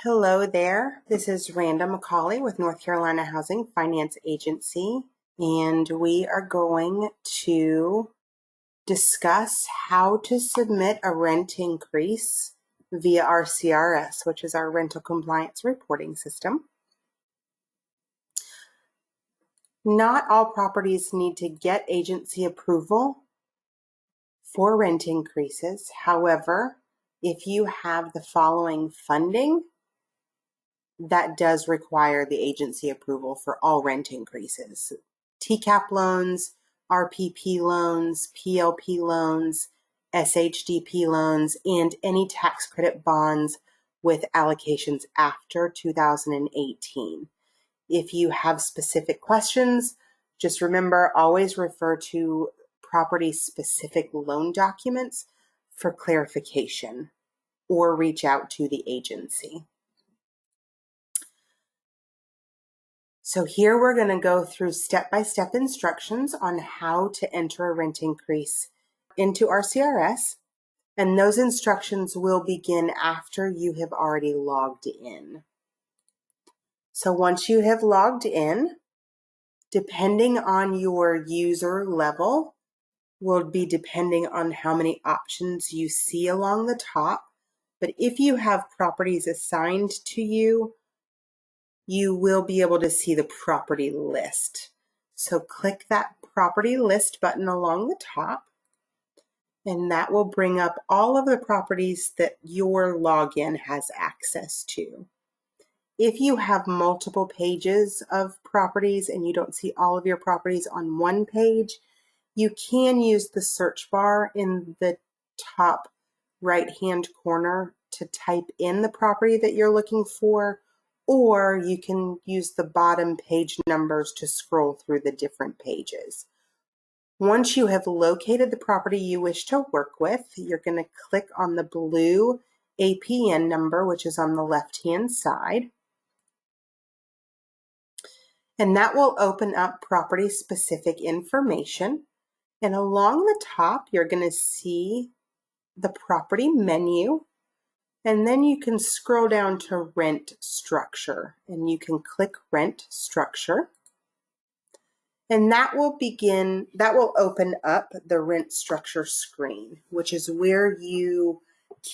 Hello there. This is Randa McCauley with North Carolina Housing Finance Agency, and we are going to discuss how to submit a rent increase via our CRS, which is our rental compliance reporting system. Not all properties need to get agency approval for rent increases. However, if you have the following funding, that does require the agency approval for all rent increases. TCAP loans, RPP loans, PLP loans, SHDP loans, and any tax credit bonds with allocations after 2018. If you have specific questions, just remember, always refer to property-specific loan documents for clarification or reach out to the agency. So here we're going to go through step-by-step instructions on how to enter a rent increase into our CRS, and those instructions will begin after you have already logged in. So once you have logged in, depending on your user level, will be depending on how many options you see along the top. But if you have properties assigned to you, you will be able to see the property list. So click that property list button along the top, and that will bring up all of the properties that your login has access to. If you have multiple pages of properties and you don't see all of your properties on one page, you can use the search bar in the top right-hand corner to type in the property that you're looking for, or you can use the bottom page numbers to scroll through the different pages. Once you have located the property you wish to work with, you're going to click on the blue APN number, which is on the left-hand side. And that will open up property-specific information. And along the top, you're going to see the property menu. And then you can scroll down to rent structure, and you can click rent structure. And that will open up the rent structure screen, which is where you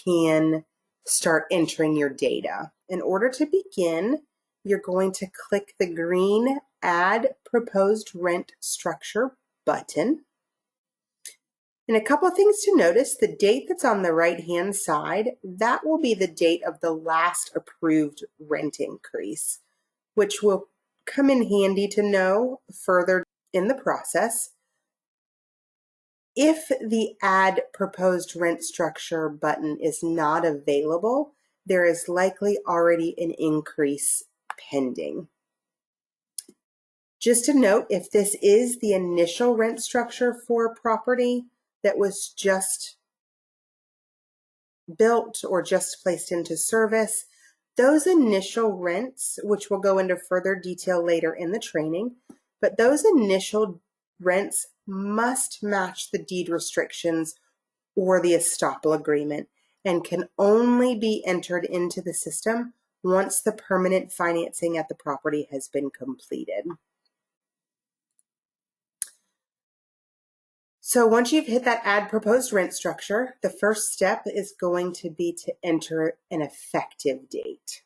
can start entering your data. In order to begin, you're going to click the green Add Proposed Rent Structure button. And a couple of things to notice, the date that's on the right-hand side, that will be the date of the last approved rent increase, which will come in handy to know further in the process. If the Add Proposed Rent Structure button is not available, there is likely already an increase pending. Just to note, if this is the initial rent structure for a property that was just built or just placed into service, those initial rents, which we'll go into further detail later in the training, but those initial rents must match the deed restrictions or the estoppel agreement and can only be entered into the system once the permanent financing at the property has been completed. So once you've hit that Add Proposed Rent Structure, the first step is going to be to enter an effective date.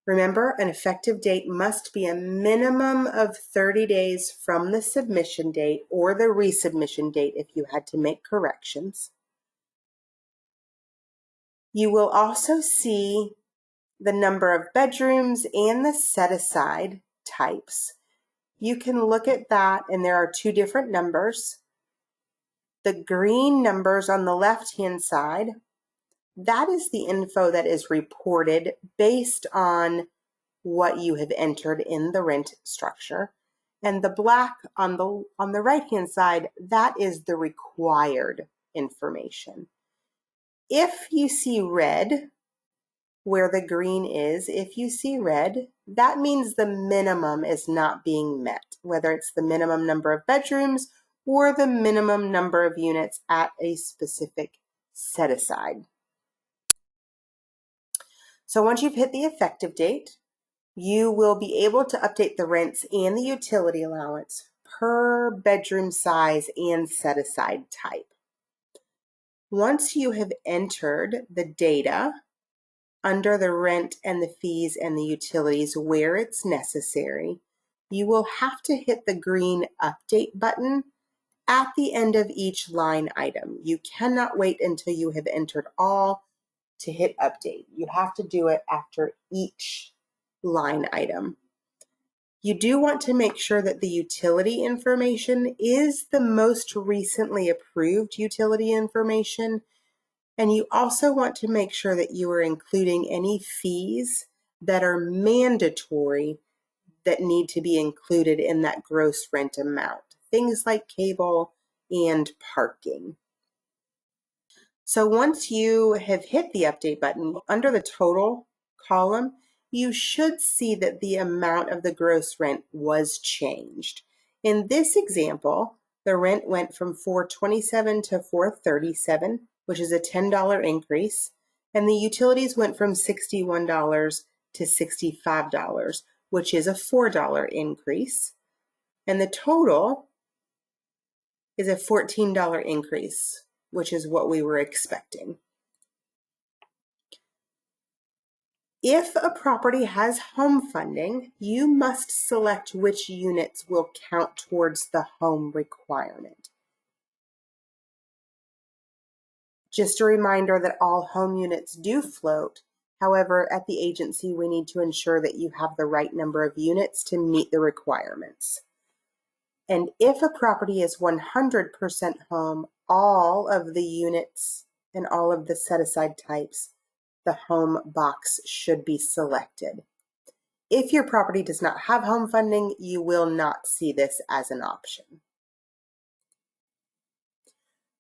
Remember, an effective date must be a minimum of 30 days from the submission date or the resubmission date if you had to make corrections. You will also see the number of bedrooms and the set-aside types. You can look at that, and there are two different numbers. The green numbers on the left-hand side, that is the info that is reported based on what you have entered in the rent structure. And the black on the right-hand side, that is the required information. If you see red, where the green is, if you see red, that means the minimum is not being met, whether it's the minimum number of bedrooms or the minimum number of units at a specific set-aside. So once you've hit the effective date, you will be able to update the rents and the utility allowance per bedroom size and set-aside type. Once you have entered the data under the rent and the fees and the utilities where it's necessary, you will have to hit the green update button at the end of each line item. You cannot wait until you have entered all to hit update. You have to do it after each line item. You do want to make sure that the utility information is the most recently approved utility information, and you also want to make sure that you are including any fees that are mandatory that need to be included in that gross rent amount. Things like cable and parking. So once you have hit the update button, under the total column, you should see that the amount of the gross rent was changed. In this example, the rent went from $427 to $437, which is a $10 increase, and the utilities went from $61 to $65, which is a $4 increase, and the total is a $14 increase, which is what we were expecting. If a property has home funding, you must select which units will count towards the home requirement. Just a reminder that all home units do float. However, at the agency, we need to ensure that you have the right number of units to meet the requirements. And if a property is 100% home, all of the units and all of the set-aside types, the home box should be selected. If your property does not have home funding, you will not see this as an option.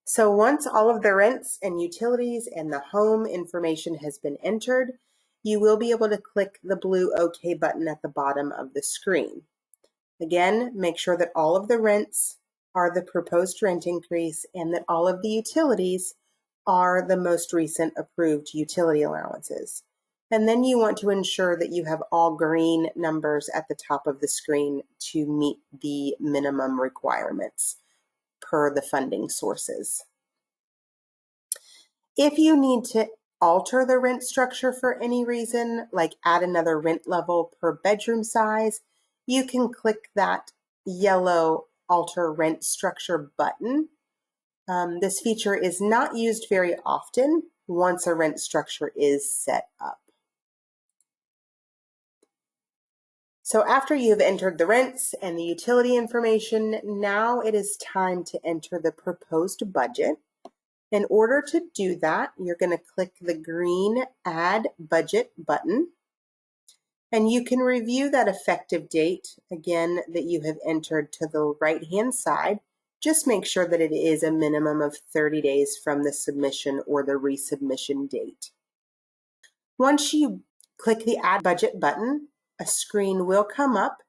So once all of the rents and utilities and the home information has been entered, you will be able to click the blue OK button at the bottom of the screen. Again, make sure that all of the rents are the proposed rent increase and that all of the utilities are the most recent approved utility allowances. And then you want to ensure that you have all green numbers at the top of the screen to meet the minimum requirements per the funding sources. If you need to alter the rent structure for any reason, like add another rent level per bedroom size, you can click that yellow Alter Rent Structure button. This feature is not used very often once a rent structure is set up. So after you've entered the rents and the utility information, now it is time to enter the proposed budget. In order to do that, you're going to click the green Add Budget button. And you can review that effective date, again, that you have entered to the right-hand side. Just make sure that it is a minimum of 30 days from the submission or the resubmission date. Once you click the Add Budget button, a screen will come up,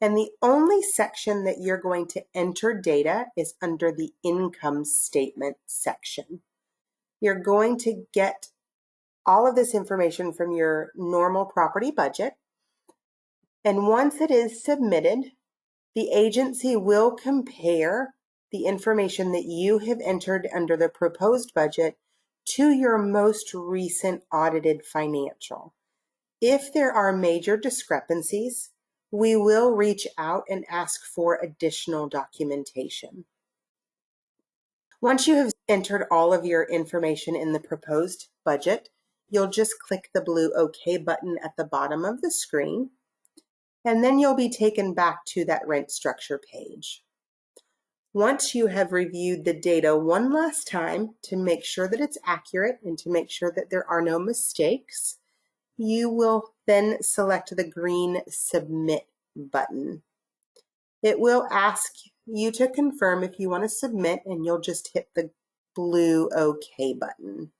and the only section that you're going to enter data is under the Income Statement section. You're going to get all of this information from your normal property budget. And once it is submitted, the agency will compare the information that you have entered under the proposed budget to your most recent audited financial. If there are major discrepancies, we will reach out and ask for additional documentation. Once you have entered all of your information in the proposed budget, you'll just click the blue OK button at the bottom of the screen, and then you'll be taken back to that rent structure page. Once you have reviewed the data one last time to make sure that it's accurate and to make sure that there are no mistakes, you will then select the green Submit button. It will ask you to confirm if you want to submit, and you'll just hit the blue OK button.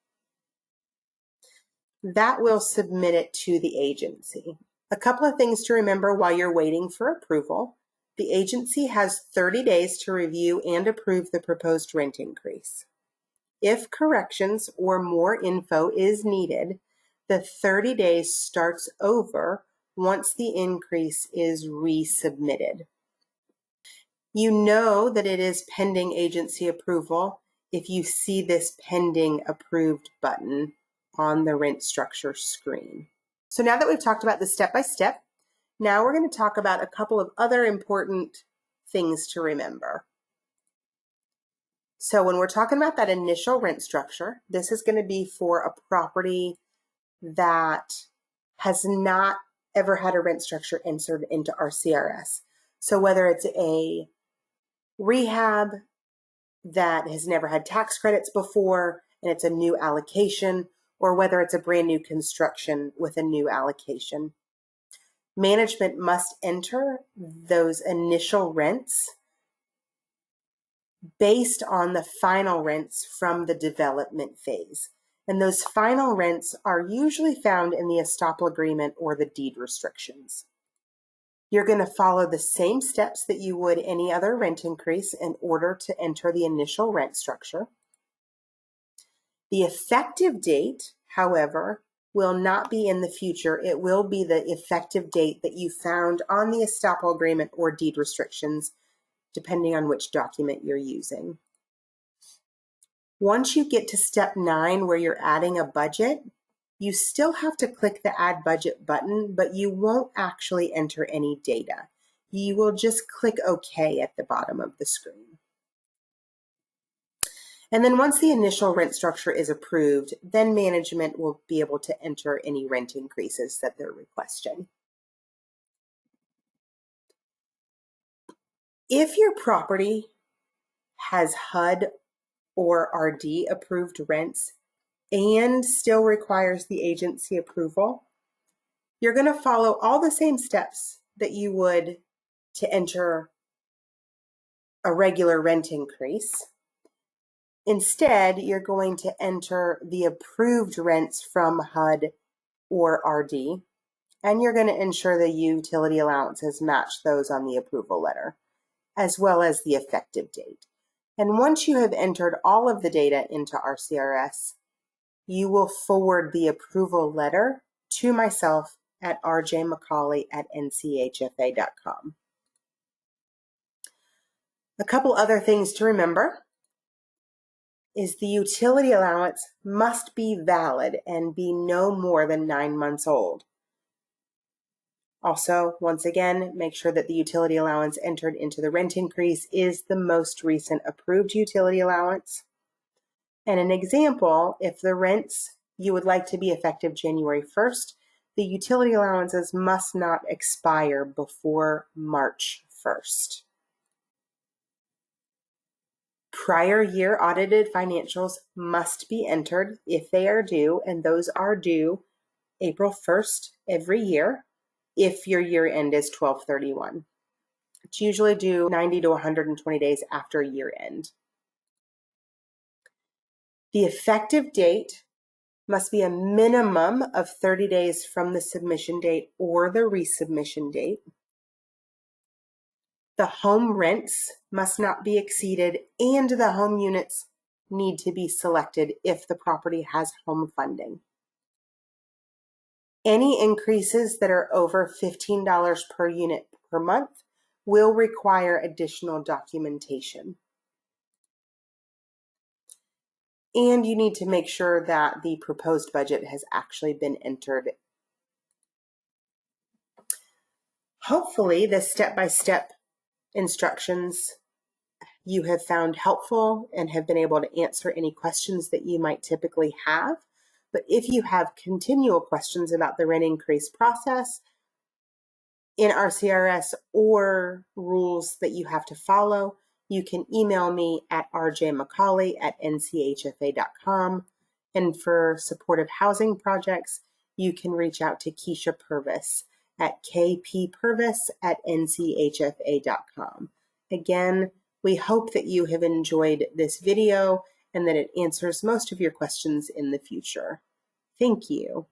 That will submit it to the agency. A couple of things to remember while you're waiting for approval. The agency has 30 days to review and approve the proposed rent increase. If corrections or more info is needed, the 30 days starts over once the increase is resubmitted. You know that it is pending agency approval if you see this pending approved button on the rent structure screen. So now that we've talked about the step-by-step, now we're going to talk about a couple of other important things to remember. So when we're talking about that initial rent structure, this is going to be for a property that has not ever had a rent structure entered into our CRS. So whether it's a rehab that has never had tax credits before and it's a new allocation, or whether it's a brand new construction with a new allocation, management must enter those initial rents based on the final rents from the development phase. And those final rents are usually found in the estoppel agreement or the deed restrictions. You're going to follow the same steps that you would any other rent increase in order to enter the initial rent structure. The effective date, however, will not be in the future. It will be the effective date that you found on the estoppel agreement or deed restrictions, depending on which document you're using. Once you get to step 9, where you're adding a budget, you still have to click the Add Budget button, but you won't actually enter any data. You will just click OK at the bottom of the screen. And then once the initial rent structure is approved, then management will be able to enter any rent increases that they're requesting. If your property has HUD or RD approved rents and still requires the agency approval, you're going to follow all the same steps that you would to enter a regular rent increase. Instead, you're going to enter the approved rents from HUD or RD, and you're going to ensure the utility allowances match those on the approval letter, as well as the effective date. And once you have entered all of the data into RCRS, you will forward the approval letter to myself at rjmccauley@nchfa.com. A couple other things to remember is the utility allowance must be valid and be no more than 9 months old. Also, once again, make sure that the utility allowance entered into the rent increase is the most recent approved utility allowance. And an example, if the rents you would like to be effective January 1st, the utility allowances must not expire before March 1st. Prior year audited financials must be entered if they are due, and those are due April 1st every year if your year end is 12/31. It's usually due 90 to 120 days after year end. The effective date must be a minimum of 30 days from the submission date or the resubmission date. The home rents must not be exceeded, and the home units need to be selected if the property has home funding. Any increases that are over $15 per unit per month will require additional documentation. And you need to make sure that the proposed budget has actually been entered. Hopefully, the step-by-step instructions you have found helpful and have been able to answer any questions that you might typically have. But if you have continual questions about the rent increase process in RCRS or rules that you have to follow, you can email me at rjmccauley@nchfa.com. And for supportive housing projects, you can reach out to Keisha Purvis at kppurvis@nchfa.com. Again, we hope that you have enjoyed this video and that it answers most of your questions in the future. Thank you.